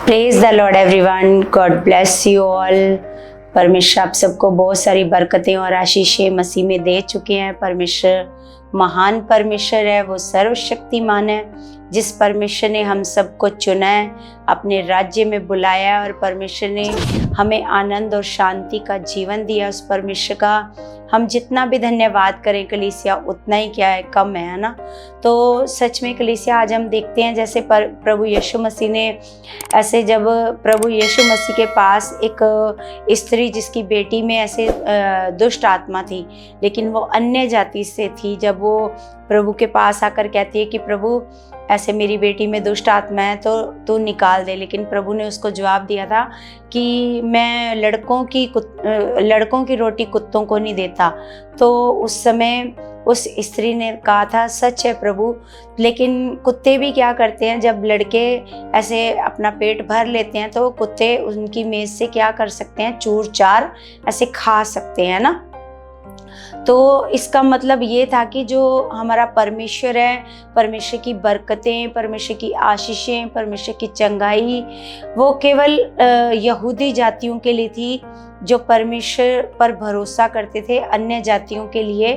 Praise the Lord everyone, God bless you all. परमेश्वर आप सबको बहुत सारी बरकतें और आशीषें मसीह में दे चुके हैं। परमेश्वर महान परमेश्वर है, वो सर्वशक्तिमान है। जिस परमेश्वर ने हम सबको चुना है, अपने राज्य में बुलाया और परमेश्वर ने हमें आनंद और शांति का जीवन दिया, उस परमेश्वर का हम जितना भी धन्यवाद करें कलीसिया उतना ही क्या है, कम है ना। तो सच में कलीसिया आज हम देखते हैं जैसे प्रभु यीशु मसीह ने ऐसे, जब प्रभु यीशु मसीह के पास एक स्त्री जिसकी बेटी में ऐसे दुष्ट आत्मा थी, लेकिन वो अन्य जाति से थी, जब वो प्रभु के पास आकर कहती है कि प्रभु ऐसे मेरी बेटी में दुष्ट आत्मा है तो तू निकाल दे, लेकिन प्रभु ने उसको जवाब दिया था कि मैं लड़कों की रोटी कुत्तों को नहीं देता। तो उस समय उस स्त्री ने कहा था, सच है प्रभु, लेकिन कुत्ते भी क्या करते हैं, जब लड़के ऐसे अपना पेट भर लेते हैं तो कुत्ते उनकी मेज से क्या कर सकते हैं, चूर चार ऐसे खा सकते हैं ना। तो इसका मतलब ये था कि जो हमारा परमेश्वर है, परमेश्वर की बरकतें, परमेश्वर की आशीषें, परमेश्वर की चंगाई, वो केवल यहूदी जातियों के लिए थी जो परमेश्वर पर भरोसा करते थे। अन्य जातियों के लिए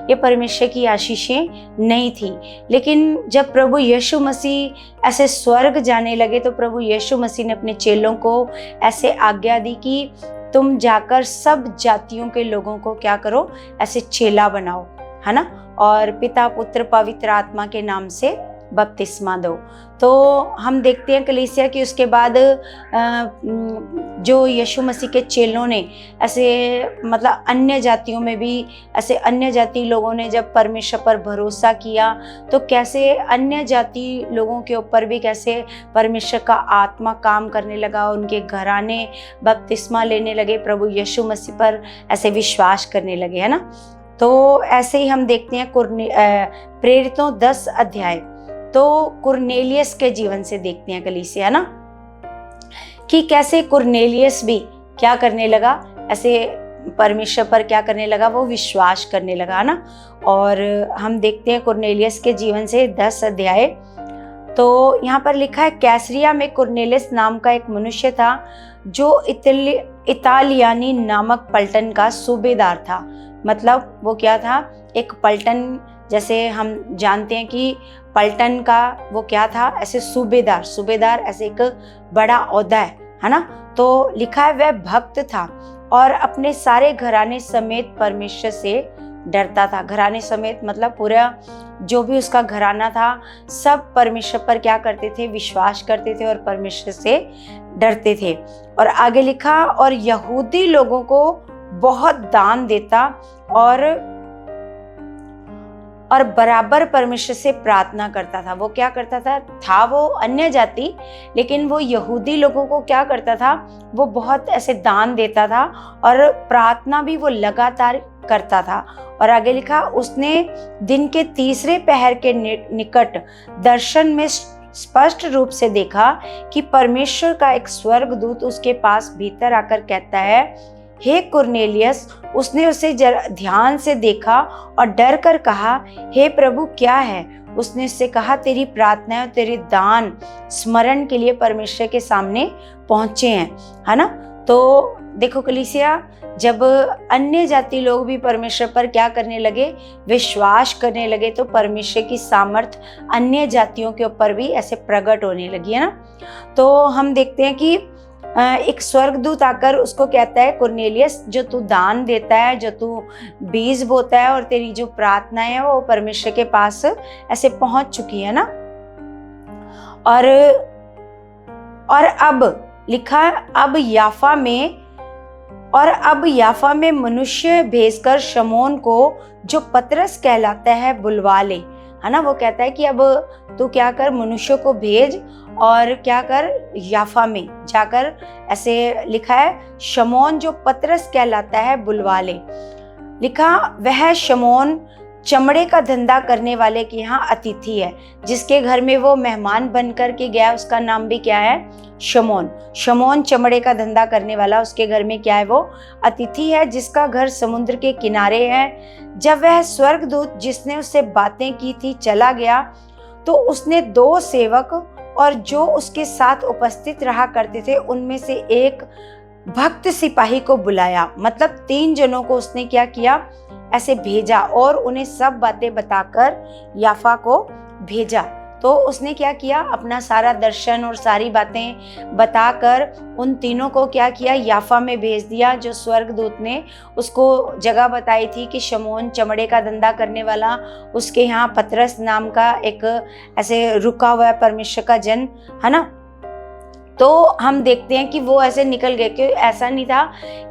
ये परमेश्वर की आशीषें नहीं थी। लेकिन जब प्रभु यीशु मसीह ऐसे स्वर्ग जाने लगे तो प्रभु यीशु मसीह ने अपने चेलों को ऐसे आज्ञा दी कि तुम जाकर सब जातियों के लोगों को क्या करो, ऐसे चेला बनाओ, है ना, और पिता पुत्र पवित्र आत्मा के नाम से बपतिस्मा दो। तो हम देखते हैं कलीसिया कि उसके बाद जो यीशु मसीह के चेलों ने ऐसे मतलब अन्य जातियों में भी ऐसे अन्य जाति लोगों ने जब परमेश्वर पर भरोसा किया तो कैसे अन्य जाति लोगों के ऊपर भी कैसे परमेश्वर का आत्मा काम करने लगा, उनके घराने बपतिस्मा लेने लगे, प्रभु यीशु मसीह पर ऐसे विश्वास करने लगे, है ना। तो ऐसे ही हम देखते हैं प्रेरितों 10 अध्याय तो कुरनेलियस के जीवन से देखते हैं कलीसिया, है ना, कि कैसे कुरनेलियस भी क्या करने लगा, ऐसे परमेश्वर पर क्या करने लगा, वो विश्वास करने लगा ना। और हम देखते हैं कुरनेलियस के जीवन से 10 अध्याय। तो यहाँ पर लिखा है, कैसरिया में कुरनेलियस नाम का एक मनुष्य था जो इतालियानी नामक पलटन का सूबेदार था। मतलब वो क्या था, एक पलटन, जैसे हम जानते हैं कि पलटन का वो क्या था, ऐसे सूबेदार ऐसे एक बड़ा ओहदा है ना। तो लिखा है वह भक्त था और अपने सारे घराने समेत परमेश्वर से डरता था। घराने समेत मतलब पूरा जो भी उसका घराना था सब परमेश्वर पर क्या करते थे, विश्वास करते थे और परमेश्वर से डरते थे। और आगे लिखा, और यहूदी लोगों को बहुत दान देता और बराबर परमेश्वर से प्रार्थना करता था। वो क्या करता था वो अन्य जाति, लेकिन वो यहूदी लोगों को क्या करता था, वो बहुत ऐसे दान देता था और प्रार्थना भी वो लगातार करता था। और आगे लिखा, उसने दिन के तीसरे पहर के निकट दर्शन में स्पष्ट रूप से देखा कि परमेश्वर का एक स्वर्गदूत उसके पास भीतर आकर कहता है, हे कुरनेलियस। उसने उसे ध्यान से देखा और डर कर कहा, हे प्रभु क्या है। उसने उससे कहा, तेरी प्रार्थनाएं और तेरे दान स्मरण के लिए परमेश्वर के सामने पहुंचे हैं, है ना। तो देखो कलीसिया, जब अन्य जाति लोग भी परमेश्वर पर क्या करने लगे, विश्वास करने लगे, तो परमेश्वर की सामर्थ अन्य जातियों के ऊपर भी ऐसे प्रकट होने लगी, है ना। तो हम देखते हैं कि एक स्वर्गदूत आकर उसको कहता है, कुरनेलियस, जो तू दान देता है, जो तू बीज बोता है और तेरी जो प्रार्थनाएं है वो परमेश्वर के पास ऐसे पहुंच चुकी है ना। और अब लिखा, अब याफा में मनुष्य भेजकर शमौन को, जो पतरस कहलाता है, बुलवा ले, है ना। वो कहता है कि अब तू क्या कर, मनुष्यों को भेज और क्या कर, याफा में जाकर, ऐसे लिखा है, शमौन जो पतरस कहलाता है बुलवा ले। लिखा, वह शमौन चमड़े का धंधा करने वाले के यहाँ अतिथि है। जिसके घर में वो मेहमान बनकर के गया उसका नाम भी क्या है, शमौन चमड़े का धंधा करने वाला, उसके घर में क्या है, वो अतिथि है, जिसका घर समुद्र के किनारे है। जब वह स्वर्गदूत जिसने उससे बातें की थी चला गया तो उसने 2 सेवक और जो उसके साथ उपस्थित रहा करते थे उनमें से एक भक्त सिपाही को बुलाया। मतलब 3 जनों को उसने क्या किया, ऐसे भेजा और उन्हें सब बातें बताकर याफा को भेजा। तो उसने क्या किया, अपना सारा दर्शन और सारी बातें बताकर उन तीनों को क्या किया, याफा में भेज दिया। जो स्वर्गदूत ने उसको जगह बताई थी कि शमौन चमड़े का धंधा करने वाला, उसके यहाँ पतरस नाम का एक ऐसे रुका हुआ है परमेश्वर का जन, है ना। तो हम देखते हैं कि वो ऐसे निकल गए, कि ऐसा नहीं था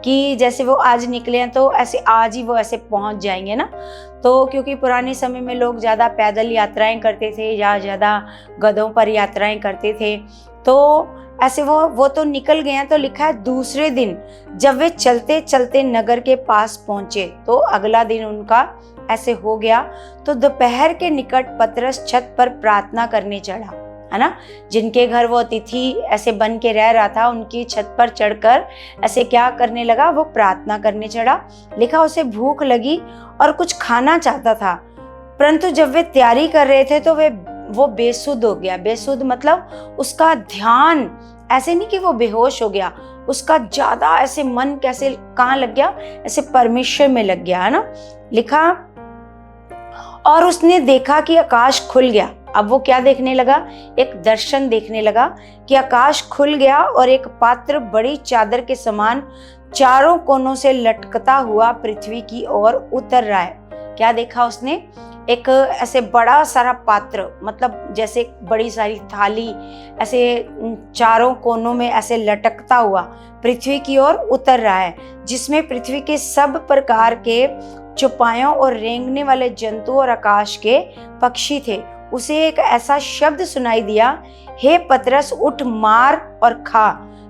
कि जैसे वो आज निकले हैं तो ऐसे आज ही वो ऐसे पहुंच जाएंगे ना। तो क्योंकि पुराने समय में लोग ज़्यादा पैदल यात्राएं करते थे या ज़्यादा गधों पर यात्राएं करते थे, तो ऐसे वो तो निकल गए हैं। तो लिखा है दूसरे दिन जब वे चलते चलते नगर के पास पहुंचे, तो अगला दिन उनका ऐसे हो गया। तो दोपहर के निकट पतरस छत पर प्रार्थना करने चढ़ा, है ना। जिनके घर वो अतिथि ऐसे बन के रह रहा था, उनकी छत पर चढ़कर ऐसे क्या करने लगा, वो प्रार्थना करने चढ़ा। लिखा उसे भूख लगी और कुछ खाना चाहता था, परंतु जब वे तैयारी कर रहे थे तो वो बेसुध हो गया। बेसुध मतलब उसका ध्यान ऐसे नहीं कि वो बेहोश हो गया, उसका ज्यादा ऐसे मन कैसे कहाँ लग गया, ऐसे परमेश्वर में लग गया, है ना। लिखा और उसने देखा कि आकाश खुल गया। अब वो क्या देखने लगा, एक दर्शन देखने लगा कि आकाश खुल गया और एक पात्र बड़ी चादर के समान चारों कोनों से लटकता हुआ पृथ्वी की ओर उतर रहा है। क्या देखा उसने, एक ऐसे बड़ा सारा पात्र, मतलब जैसे बड़ी सारी थाली ऐसे चारों कोनों में ऐसे लटकता हुआ पृथ्वी की ओर उतर रहा है, जिसमें पृथ्वी के सब प्रकार के चौपायों और रेंगने वाले जंतु और आकाश के पक्षी थे। उसे एक ऐसा शब्द सुनाई दिया, हे पतरस उठ मार और खा।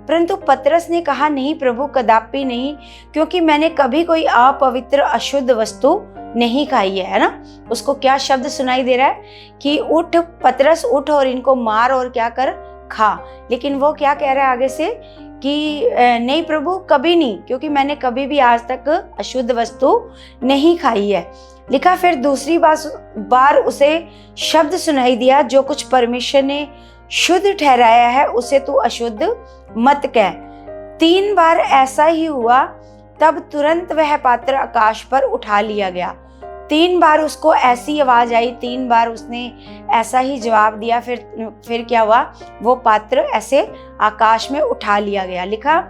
परंतु पतरस ने कहा, नहीं प्रभु, कदापि नहीं, क्योंकि मैंने कभी कोई अपवित्र अशुद्ध वस्तु नहीं खाई है ना। उसको क्या शब्द सुनाई दे रहा है कि उठ पतरस उठ और इनको मार और क्या कर, खा। लेकिन वो क्या कह रहा है आगे से कि नहीं प्रभु, कभी नहीं, क्योंकि मैंने कभी भी आज तक अशुद्ध वस्तु नहीं खाई है। लिखा फिर दूसरी बार उसे शब्द सुनाई दिया, जो कुछ परमेश्वर ने शुद्ध ठहराया है उसे तू अशुद्ध मत कह। 3 बार ऐसा ही हुआ, तब तुरंत वह पात्र आकाश पर उठा लिया गया। 3 बार उसको ऐसी आवाज आई, 3 बार उसने ऐसा ही जवाब दिया। फिर क्या हुआ, वो पात्र ऐसे आकाश में उठा लिया गया। लिखा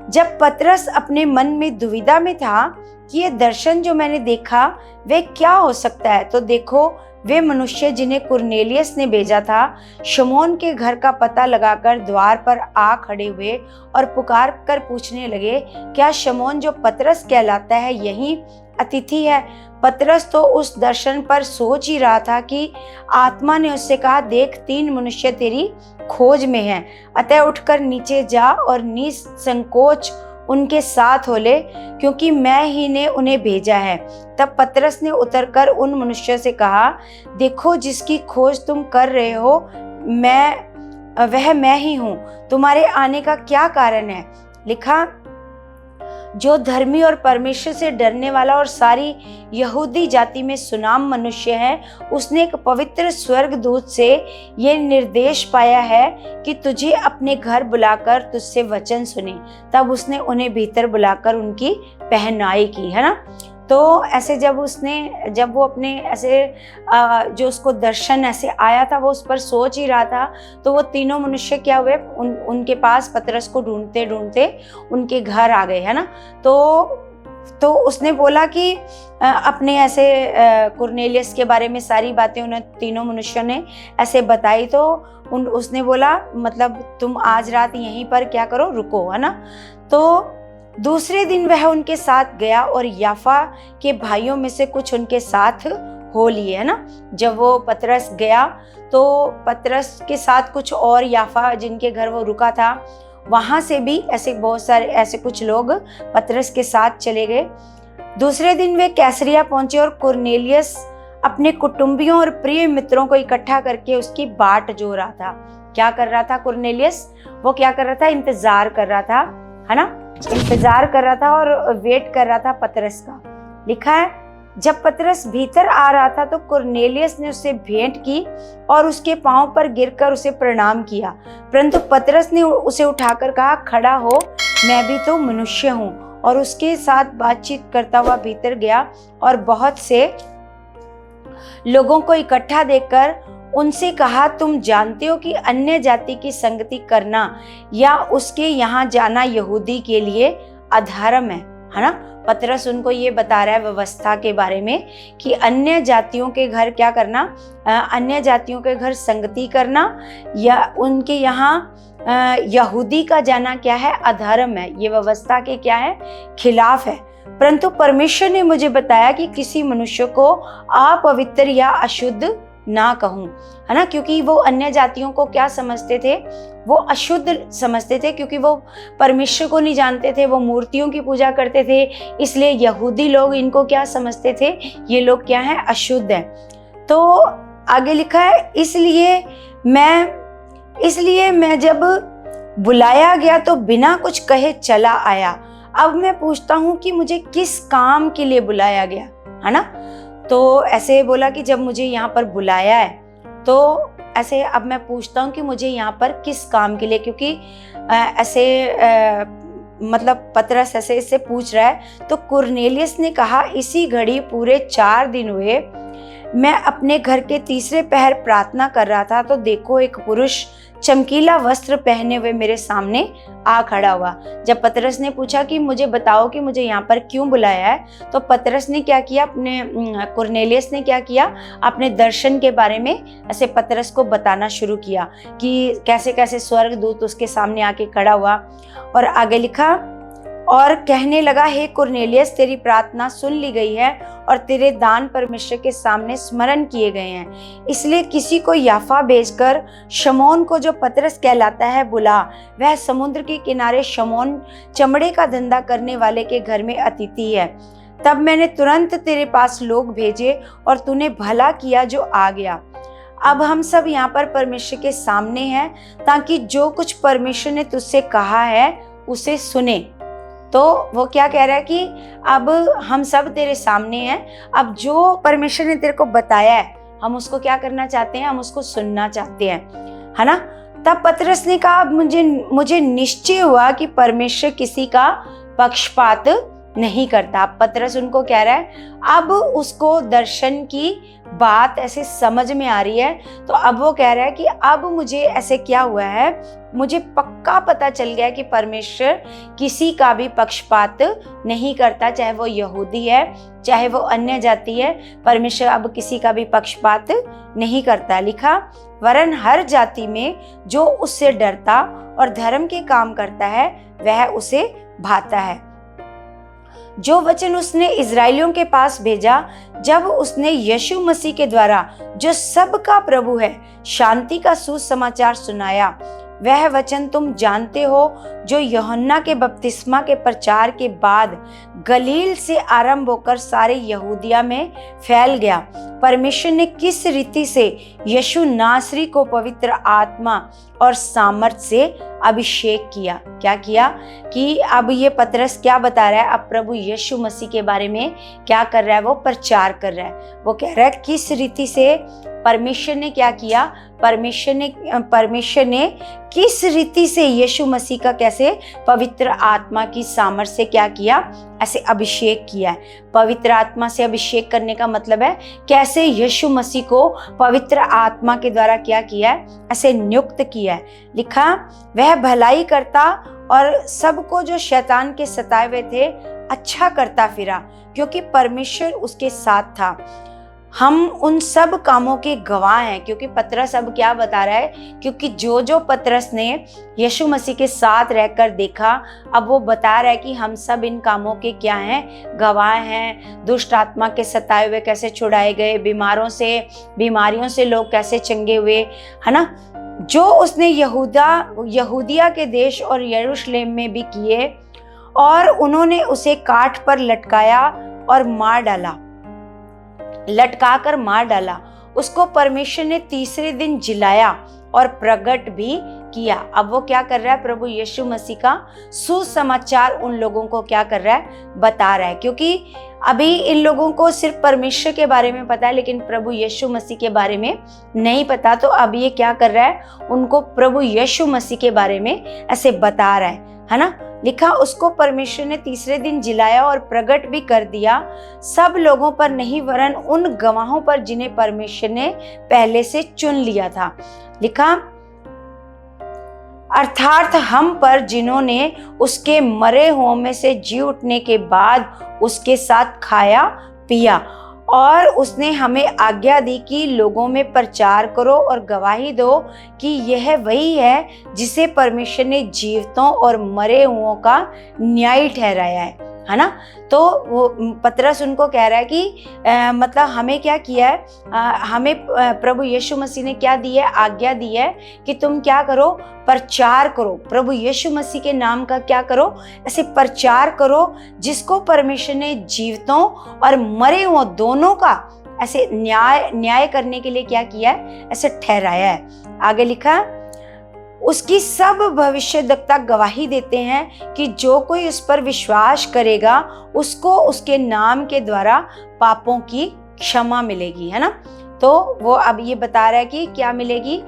जब पतरस अपने मन में दुविधा में था कि ये दर्शन जो मैंने देखा वे क्या हो सकता है, तो देखो वे मनुष्य जिन्हें कुरनेलियस ने भेजा था शमौन के घर का पता लगाकर द्वार पर आ खड़े हुए और पुकार कर पूछने लगे, क्या शमौन जो पतरस कहलाता है यही अतिथि है? पतरस तो उस दर्शन पर सोच ही रहा था कि आत्मा ने उससे कहा, देख 3 मनुष्य तेरी खोज में हैं, अतः उठकर नीचे जा और निसंकोच उनके साथ हो ले, क्योंकि मैं ही ने उन्हें भेजा है। तब पतरस ने उतरकर उन मनुष्यों से कहा, देखो जिसकी खोज तुम कर रहे हो वह मैं ही हूँ, तुम्हारे आने का क्या कारण है? लिखा जो धर्मी और परमेश्वर से डरने वाला और सारी यहूदी जाति में सुनाम मनुष्य है, उसने एक पवित्र स्वर्गदूत से ये निर्देश पाया है कि तुझे अपने घर बुलाकर तुझसे वचन सुने। तब उसने उन्हें भीतर बुलाकर उनकी पहनाई की, है ना। तो ऐसे जब वो अपने ऐसे जो उसको दर्शन ऐसे आया था, वो उस पर सोच ही रहा था, तो वो तीनों मनुष्य क्या हुए, उनके पास पतरस को ढूंढते ढूंढते उनके घर आ गए, है ना। तो उसने बोला कि अपने ऐसे कुरनेलियस के बारे में सारी बातें उन्हें तीनों मनुष्यों ने ऐसे बताई। तो उसने बोला, मतलब तुम आज रात यहीं पर क्या करो, रुको, है ना। तो दूसरे दिन वह उनके साथ गया और याफा के भाइयों में से कुछ उनके साथ हो लिए, है ना। जब वो पतरस गया तो पतरस के साथ कुछ और याफा जिनके घर वो रुका था, वहां से भी ऐसे बहुत सारे ऐसे कुछ लोग पतरस के साथ चले गए। दूसरे दिन वे कैसरिया पहुंचे और कुरनेलियस अपने कुटुंबियों और प्रिय मित्रों को इकट्ठा करके उसकी बाट जो रहा था। क्या कर रहा था कुरनेलियस? वो क्या कर रहा था? इंतजार कर रहा था, है ना। इंतजार कर रहा था और वेट कर रहा था पतरस का। लिखा है जब पतरस भीतर आ रहा था तो कुरनेलियस ने उससे भेंट की और उसके पांव पर गिरकर उसे प्रणाम किया, परंतु पतरस ने उसे उठाकर कहा, खड़ा हो, मैं भी तो मनुष्य हूँ। और उसके साथ बातचीत करता हुआ भीतर गया और बहुत से लोगों को इकट्ठा देखकर उनसे कहा, तुम जानते हो कि अन्य जाति की संगति करना या उसके यहाँ जाना यहूदी के लिए अधर्म है ना। पतरस उनको ये बता रहा है व्यवस्था के बारे में कि अन्य जातियों के घर क्या करना, अन्य जातियों के घर संगति करना या उनके यहाँ यहूदी का जाना क्या है, अधर्म है, ये व्यवस्था के क्या है, खिलाफ है। परंतु परमेश्वर ने मुझे बताया कि किसी मनुष्य को अपवित्र या अशुद्ध ना कहूं, है ना, क्योंकि वो अन्य जातियों को क्या समझते थे, वो अशुद्ध समझते थे, क्योंकि वो परमेश्वर को नहीं जानते थे, वो मूर्तियों की पूजा करते थे। इसलिए यहूदी लोग इनको क्या समझते थे, ये लोग क्या है, अशुद्ध है। तो आगे लिखा है, इसलिए मैं जब बुलाया गया तो बिना कुछ कहे चला आया। अब मैं पूछता हूँ कि मुझे किस काम के लिए बुलाया गया, है ना। तो ऐसे बोला कि जब मुझे यहाँ पर बुलाया है, तो ऐसे अब मैं पूछता हूँ कि मुझे यहाँ पर किस काम के लिए, क्योंकि मतलब पतरस ऐसे इससे पूछ रहा है। तो कुरनेलियस ने कहा, इसी घड़ी पूरे 4 दिन हुए, मैं अपने घर के तीसरे पहर प्रार्थना कर रहा था, तो देखो एक पुरुष चमकीला वस्त्र पहने हुए मेरे सामने आ खड़ा हुआ। जब पतरस ने पूछा कि मुझे बताओ कि मुझे यहाँ पर क्यों बुलाया है, तो पतरस ने क्या किया, कुरनेलियस ने क्या किया, अपने दर्शन के बारे में ऐसे पतरस को बताना शुरू किया कि कैसे कैसे स्वर्गदूत उसके सामने आके खड़ा हुआ। और आगे लिखा, और कहने लगा, हे कुरनेलियस, तेरी प्रार्थना सुन ली गई है और तेरे दान परमेश्वर के सामने स्मरण किए गए हैं। इसलिए किसी को याफा भेजकर शमौन को, जो पतरस कहलाता है, बुला। वह समुद्र के किनारे शमौन चमड़े का धंधा करने वाले के घर में अतिथि है। तब मैंने तुरंत तेरे पास लोग भेजे और तूने भला किया जो आ गया। अब हम सब यहाँ पर परमेश्वर के सामने हैं, ताकि जो कुछ परमेश्वर ने तुझसे कहा है उसे सुने। तो वो क्या कह रहा है कि अब हम सब तेरे सामने हैं, अब जो परमेश्वर ने तेरे को बताया है हम उसको क्या करना चाहते हैं, हम उसको सुनना चाहते हैं, है ना। तब पतरस ने कहा, अब मुझे निश्चय हुआ कि परमेश्वर किसी का पक्षपात नहीं करता। पतरस उनको कह रहा है, अब उसको दर्शन की बात ऐसे समझ में आ रही है। तो अब वो कह रहा है कि अब मुझे ऐसे क्या हुआ है, मुझे पक्का पता चल गया कि परमेश्वर किसी का भी पक्षपात नहीं करता, चाहे वो यहूदी है चाहे वो अन्य जाति है। परमेश्वर अब किसी का भी पक्षपात नहीं करता। लिखा, वरन हर जाति में जो उससे डरता और धर्म के काम करता है वह उसे भाता है। जो वचन उसने इजराइलियों के पास भेजा, जब उसने यीशु मसीह के द्वारा, जो सबका प्रभु है, शांति का सुसमाचार सुनाया, वह वचन तुम जानते हो, जो यूहन्ना के बपतिस्मा के प्रचार के बाद गलील से आरंभ होकर सारे यहूदिया में फैल गया। परमेश्वर ने किस रीति से यीशु नासरी को पवित्र आत्मा और सामर्थ से अभिषेक किया। क्या किया कि अब ये पतरस क्या बता रहा है, अब प्रभु यीशु मसीह के बारे में क्या कर रहा है, वो प्रचार कर रहा है। वो कह रहा है किस रीति से परमेश्वर ने क्या किया, परमेश्वर ने किस रीति से यीशु मसीह का कैसे पवित्र आत्मा की सामर्थ से क्या किया, ऐसे अभिषेक किया है। पवित्र आत्मा से अभिषेक करने का मतलब है कैसे यीशु मसीह को पवित्र आत्मा के द्वारा क्या किया है, ऐसे नियुक्त किया है। लिखा, वह भलाई करता और सबको जो शैतान के सताए हुए थे अच्छा करता फिरा, क्योंकि परमेश्वर उसके साथ था। हम उन सब कामों के गवाह हैं। क्योंकि पतरस अब क्या बता रहा है, क्योंकि जो जो पतरस ने यीशु मसीह के साथ रहकर देखा, अब वो बता रहा है कि हम सब इन कामों के क्या हैं, गवाह हैं। दुष्ट आत्मा के सताए हुए कैसे छुड़ाए गए, बीमारियों से लोग कैसे चंगे हुए, है ना। जो उसने यहूदिया के देश और यरूशलेम में भी किए, और उन्होंने उसे काठ पर लटकाया और मार डाला। उसको परमेश्वर ने तीसरे दिन जिलाया और प्रकट भी किया। अब वो क्या कर रहा है, प्रभु यीशु मसीह का सुसमाचार उन लोगों को क्या कर रहा है, बता रहा है। क्योंकि अभी इन लोगों को सिर्फ परमेश्वर के बारे में पता है, लेकिन प्रभु यीशु मसीह के बारे में नहीं पता। तो अब ये क्या कर रहा है, उनको प्रभु यीशु मसीह के बारे में ऐसे बता रहा है ना। लिखा, उसको परमेश्वर ने तीसरे दिन जिलाया और प्रकट भी कर दिया, सब लोगों पर नहीं वरन उन गवाहों पर जिन्हें परमेश्वर ने पहले से चुन लिया था। लिखा, अर्थात हम पर जिन्होंने उसके मरे हुओं में से जी उठने के बाद उसके साथ खाया पिया, और उसने हमें आज्ञा दी कि लोगों में प्रचार करो और गवाही दो कि यह वही है जिसे परमेश्वर ने जीवितों और मरे हुओं का न्यायी ठहराया है ना। तो वो पतरस उनको कह रहा है कि मतलब हमें क्या किया है, हमें प्रभु यीशु मसीह ने क्या दी है, आज्ञा दी है कि तुम क्या करो, प्रचार करो, प्रभु यीशु मसीह के नाम का क्या करो, ऐसे प्रचार करो, जिसको परमेश्वर ने जीवितों और मरे हुए दोनों का ऐसे न्याय करने के लिए क्या किया है, ऐसे ठहराया है। आगे लिखा, उसकी सब भविष्यद्वक्ता गवाही देते हैं कि जो कोई उस पर विश्वास करेगा उसको उसके नाम के द्वारा पापों की क्षमा मिलेगी, है ना। तो वो अब ये बता रहा है कि क्या मिलेगी,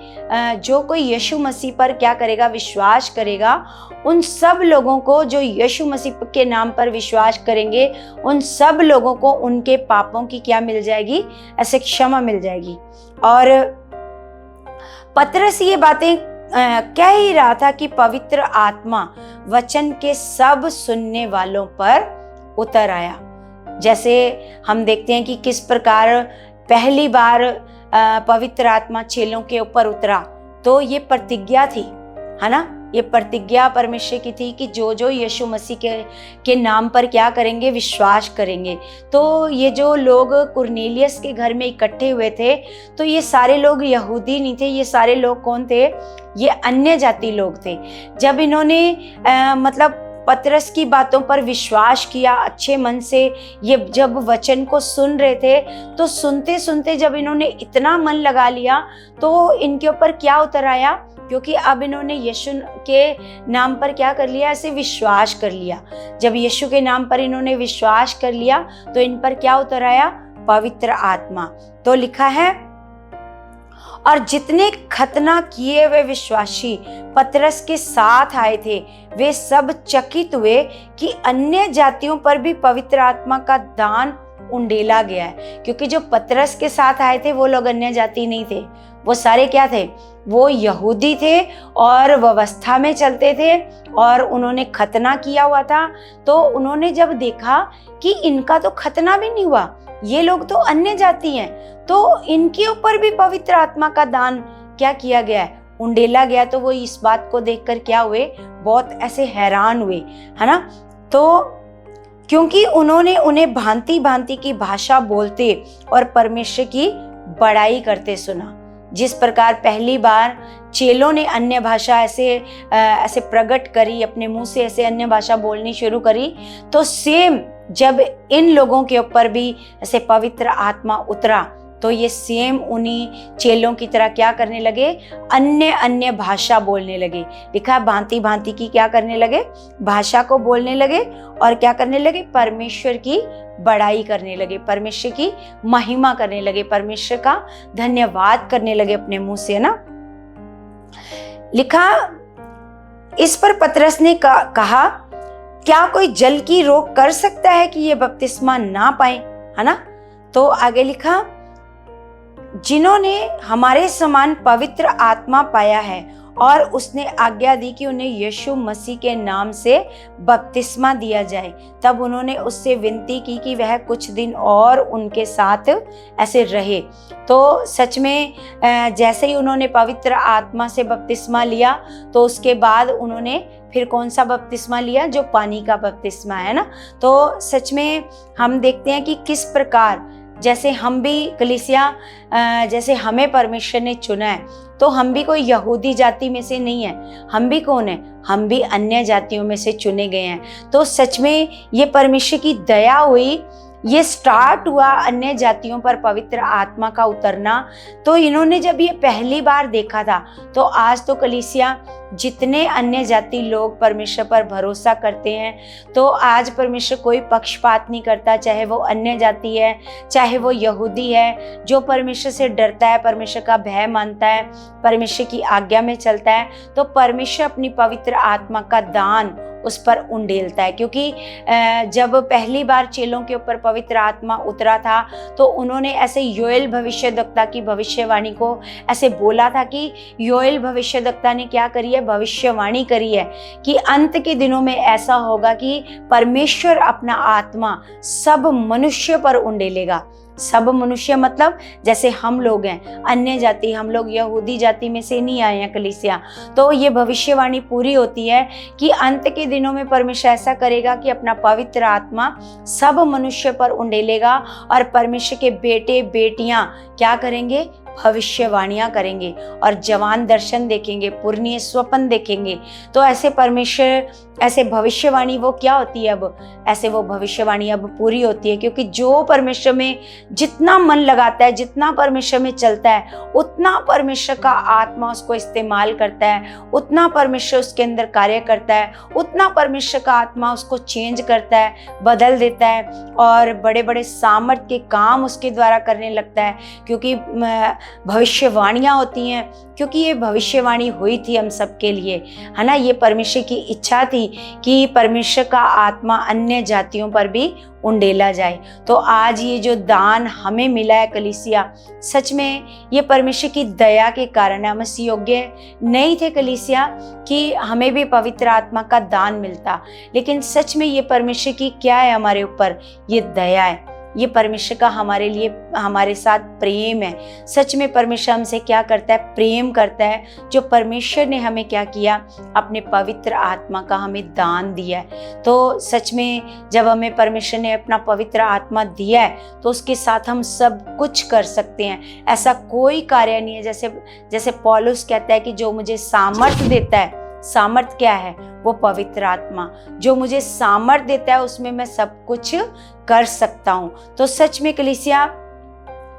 जो कोई यीशु मसीह पर क्या करेगा, विश्वास करेगा, उन सब लोगों को जो यीशु मसीह के नाम पर विश्वास करेंगे, उन सब लोगों को उनके पापों की क्या मिल जाएगी, ऐसे क्षमा मिल जाएगी। और पतरस ये बातें कह ही रहा था कि पवित्र आत्मा वचन के सब सुनने वालों पर उतर आया। जैसे हम देखते हैं कि किस प्रकार पहली बार पवित्र आत्मा चेलों के ऊपर उतरा, तो ये प्रतिज्ञा थी, है ना। ये प्रतिज्ञा परमेश्वर की थी कि जो जो यीशु मसीह के नाम पर क्या करेंगे, विश्वास करेंगे। तो ये जो लोग कुरनेलियस के घर में इकट्ठे हुए थे, तो ये सारे लोग यहूदी नहीं थे, ये सारे लोग कौन थे, ये अन्य जाति लोग थे। जब इन्होंने मतलब पतरस की बातों पर विश्वास किया अच्छे मन से, ये जब वचन को सुन रहे थे, तो सुनते सुनते जब इन्होंने इतना मन लगा लिया, तो इनके ऊपर क्या उतर आया, क्योंकि अब इन्होंने यीशु के नाम पर क्या कर लिया, ऐसे विश्वास कर लिया। जब यीशु के नाम पर इन्होंने विश्वास कर लिया, तो इन पर क्या उतर आया, पवित्र आत्मा। तो लिखा है, और जितने खतना किए हुए विश्वासी पतरस के साथ आए थे, वे सब चकित हुए कि अन्य जातियों पर भी पवित्र आत्मा का दान उंडेला गया है। क्योंकि जो पतरस के साथ आए थे वो लोग अन्य जाति नहीं थे, वो सारे क्या थे, वो यहूदी थे और व्यवस्था में चलते थे, और उन्होंने खतना किया हुआ था। तो उन्होंने जब देखा कि इनका तो खतना भी नहीं हुआ, ये लोग तो अन्य जाति हैं, तो इनके ऊपर भी पवित्र आत्मा का दान क्या किया गया है, उंडेला गया। तो वो इस बात को देखकर क्या हुए, बहुत ऐसे हैरान हुए, है ना। तो क्योंकि उन्होंने उन्हें भांति भांति की भाषा बोलते और परमेश्वर की बड़ाई करते सुना। जिस प्रकार पहली बार चेलों ने अन्य भाषा ऐसे प्रकट करी, अपने मुंह से ऐसे अन्य भाषा बोलनी शुरू करी, तो सेम जब इन लोगों के ऊपर भी ऐसे पवित्र आत्मा उतरा, तो ये सेम उन्हीं चेलों की तरह क्या करने लगे, अन्य अन्य भाषा बोलने लगे। लिखा है, भांति भांति की क्या करने लगे, भाषा को बोलने लगे, और क्या करने लगे, परमेश्वर की बड़ाई करने लगे, परमेश्वर की महिमा करने लगे, परमेश्वर का धन्यवाद करने लगे अपने मुंह से, ना। लिखा, इस पर पतरस ने कहा, क्या कोई जल की रोक कर सकता है कि ये बपतिस्मा ना पाए, है ना। तो आगे लिखा, जिन्होंने हमारे समान पवित्र आत्मा पाया है और उसने आज्ञा दी कि उन्हें यीशु मसीह के नाम से बपतिस्मा दिया जाए, तब उन्होंने उससे विनती की कि वह कुछ दिन और उनके साथ ऐसे रहे। तो सच में जैसे ही उन्होंने पवित्र आत्मा से बपतिस्मा लिया, तो उसके बाद उन्होंने फिर कौन सा बपतिस्मा लिया, जो पानी का बपतिस्मा है ना। तो सच में हम देखते हैं कि किस प्रकार जैसे हम भी कलीसिया, जैसे हमें परमेश्वर ने चुना है, तो हम भी कोई यहूदी जाति में से नहीं है, हम भी कौन है, हम भी अन्य जातियों में से चुने गए हैं। तो सच में ये परमेश्वर की दया हुई ये स्टार्ट हुआ अन्य जातियों पर पवित्र आत्मा का उतरना। तो इन्होंने जब ये पहली बार देखा था, तो आज तो कलीसिया जितने अन्य जाति लोग परमेश्वर पर भरोसा करते हैं, तो आज परमेश्वर कोई पक्षपात नहीं करता, चाहे वो अन्य जाति है चाहे वो यहूदी है। जो परमेश्वर से डरता है, परमेश्वर का भय मानता है, परमेश्वर की आज्ञा में चलता है, तो परमेश्वर अपनी पवित्र आत्मा का दान उस पर उंडेलता है। क्योंकि जब पहली बार चेलों के ऊपर पवित्र आत्मा उतरा था, तो उन्होंने ऐसे योएल भविष्यद्वक्ता की भविष्यवाणी को ऐसे बोला था कि योएल भविष्यद्वक्ता ने क्या करी है, भविष्यवाणी करी है कि अंत के दिनों में ऐसा होगा कि परमेश्वर अपना आत्मा सब मनुष्य पर उंडेलेगा। सब मनुष्य मतलब जैसे हम लोग हैं, अन्य जाति, हम लोग यहूदी जाति में से नहीं आए हैं कलीसिया। तो ये भविष्यवाणी पूरी होती है कि अंत के दिनों में परमेश्वर ऐसा करेगा कि अपना पवित्र आत्मा सब मनुष्य पर उंडेलेगा और परमेश्वर के बेटे बेटियां क्या करेंगे, भविष्यवाणियां करेंगे और जवान दर्शन देखेंगे, पूर्णीय स्वप्न देखेंगे। तो ऐसे परमेश्वर, ऐसे भविष्यवाणी वो क्या होती है, अब ऐसे वो भविष्यवाणी अब पूरी होती है। क्योंकि जो परमेश्वर में जितना मन लगाता है, जितना परमेश्वर में चलता है, उतना परमेश्वर का आत्मा उसको इस्तेमाल करता है, उतना परमेश्वर उसके अंदर कार्य करता है, उतना परमेश्वर का आत्मा उसको चेंज करता है, बदल देता है और बड़े बड़े सामर्थ के काम उसके द्वारा करने लगता है। क्योंकि भविष्यवाणियाँ होती हैं, क्योंकि ये भविष्यवाणी हुई थी हम सबके लिए, है ना। ये परमेश्वर की इच्छा थी कि परमेश्वर का आत्मा अन्य जातियों पर भी उंडेला जाए। तो आज ये जो दान हमें मिला है कलीसिया, सच में ये परमेश्वर की दया के कारण है। हम इस योग्य नहीं थे कलीसिया कि हमें भी पवित्र आत्मा का दान मिलता, लेकिन सच में ये परमेश्वर की क्या है हमारे ऊपर, ये दया है। ये परमेश्वर का हमारे लिए, हमारे साथ प्रेम है। सच में परमेश्वर हमसे क्या करता है, प्रेम करता है। जो परमेश्वर ने हमें क्या किया, अपने पवित्र आत्मा का हमें दान दिया है। तो सच में जब हमें परमेश्वर ने अपना पवित्र आत्मा दिया है, तो उसके साथ हम सब कुछ कर सकते हैं। ऐसा कोई कार्य नहीं है, जैसे पौलुस कहता है कि जो मुझे सामर्थ देता है, सामर्थ क्या है, वो पवित्र आत्मा जो मुझे सामर्थ देता है, उसमें मैं सब कुछ कर सकता हूँ। तो सच में कलीसिया,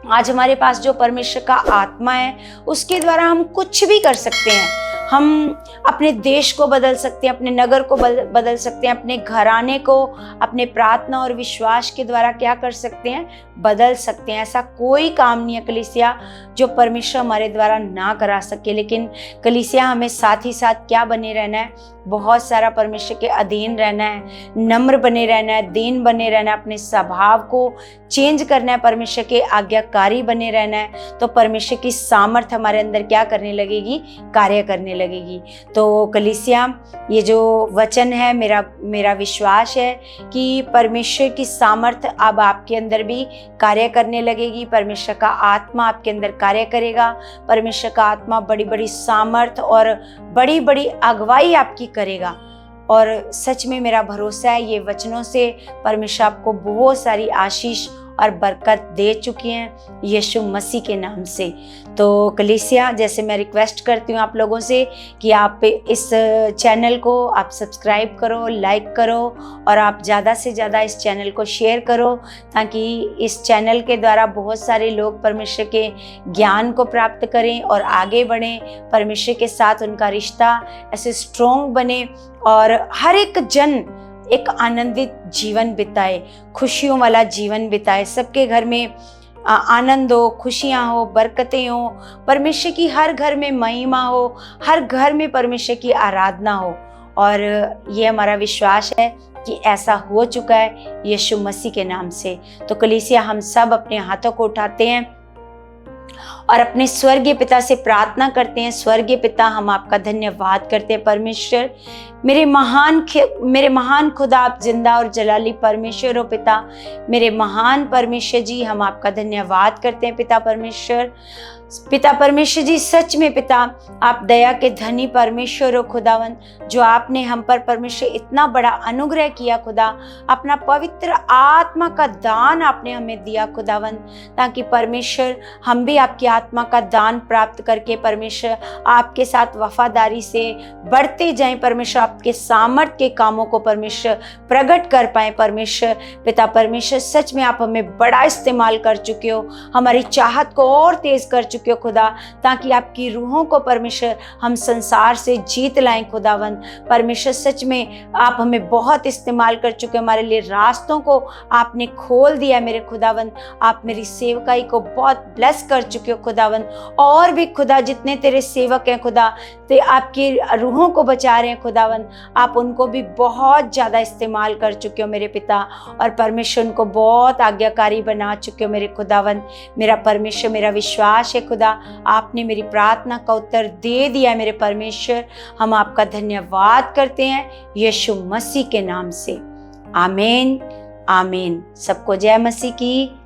आज हमारे पास जो परमेश्वर का आत्मा है, उसके द्वारा हम कुछ भी कर सकते हैं। हम अपने देश को बदल सकते हैं, अपने नगर को बदल सकते हैं, अपने घराने को अपने प्रार्थना और विश्वास के द्वारा क्या कर सकते हैं, बदल सकते हैं। ऐसा कोई काम नहीं है कलीसिया जो परमेश्वर हमारे द्वारा ना करा सके। लेकिन कलीसिया हमें साथ ही साथ क्या बने रहना है, बहुत सारा परमेश्वर के अधीन रहना है, नम्र बने रहना है, दीन बने रहना है, अपने स्वभाव को चेंज करना है, परमेश्वर के आज्ञाकारी बने रहना है। तो परमेश्वर की सामर्थ हमारे अंदर क्या करने लगेगी, कार्य करने लगेगी। तो कलीसिया, ये जो वचन है, मेरा विश्वास है कि परमेश्वर की सामर्थ अब आपके अंदर भी कार्य करने लगेगी। परमेश्वर का आत्मा आपके अंदर कार्य करेगा। परमेश्वर का आत्मा बड़ी बड़ी सामर्थ और बड़ी बड़ी अगुवाई आपकी करेगा। और सच में मेरा भरोसा है, ये वचनों से परमेश्वर आपको बहुत सारी आशीष और बरकत दे चुकी हैं यीशु मसीह के नाम से। तो कलीसिया, जैसे मैं रिक्वेस्ट करती हूँ आप लोगों से कि आप इस चैनल को आप सब्सक्राइब करो, लाइक करो और आप ज़्यादा से ज़्यादा इस चैनल को शेयर करो, ताकि इस चैनल के द्वारा बहुत सारे लोग परमेश्वर के ज्ञान को प्राप्त करें और आगे बढ़ें, परमेश्वर के साथ उनका रिश्ता ऐसे स्ट्रॉन्ग बने और हर एक जन एक आनंदित जीवन बिताए, खुशियों वाला जीवन बिताए। सबके घर में आनंद हो, खुशियाँ हो, बरकतें हो, परमेश्वर की हर घर में महिमा हो, हर घर में परमेश्वर की आराधना हो। और ये हमारा विश्वास है कि ऐसा हो चुका है यीशु मसीह के नाम से। तो कलीसिया, हम सब अपने हाथों को उठाते हैं और अपने स्वर्गीय पिता से प्रार्थना करते हैं। स्वर्गीय पिता, हम आपका धन्यवाद करते हैं परमेश्वर, मेरे महान खुदा, आप जिंदा और जलाली परमेश्वर हो पिता। मेरे महान परमेश्वर जी, हम आपका धन्यवाद करते हैं पिता परमेश्वर। पिता परमेश्वर जी, सच में पिता आप दया के धनी परमेश्वर हो खुदावन, जो आपने हम पर परमेश्वर इतना बड़ा अनुग्रह किया खुदा, अपना पवित्र आत्मा का दान आपने हमें दिया खुदावन, ताकि परमेश्वर हम भी आपकी आत्मा का दान प्राप्त करके परमेश्वर आपके साथ वफादारी से बढ़ते जाएं, परमेश्वर आपके सामर्थ्य के कामों को परमेश्वर प्रकट कर पाए। परमेश्वर पिता परमेश्वर, सच में आप हमें बड़ा इस्तेमाल कर चुके हो, हमारी चाहत को और तेज कर चुके हो खुदा, ताकि आपकी रूहों को परमेश्वर हम संसार से जीत लाएं खुदावन। परमेश्वर सच में आप हमें बहुत इस्तेमाल कर चुके हो, हमारे लिए रास्तों को आपने खोल दिया मेरे खुदावन। आप मेरी सेवकाई को बहुत ब्लेस कर चुके हो खुदावन। और भी खुदा जितने तेरे सेवक हैं खुदा, ते आपकी रूहों को बचा रहे हैं खुदावन, आप उनको भी बहुत ज़्यादा इस्तेमाल कर चुके हो मेरे पिता, और परमेश्वर उनको बहुत आज्ञाकारी बना चुके हो मेरे खुदावन। मेरा परमेश्वर, मेरा विश्वास है खुदा, आपने मेरी प्रार्थना का उत्तर दे दिया मेरे परमेश्वर। हम आपका धन्यवाद करते हैं यीशु मसीह के नाम से। आमीन आमीन। सबको जय मसीह की।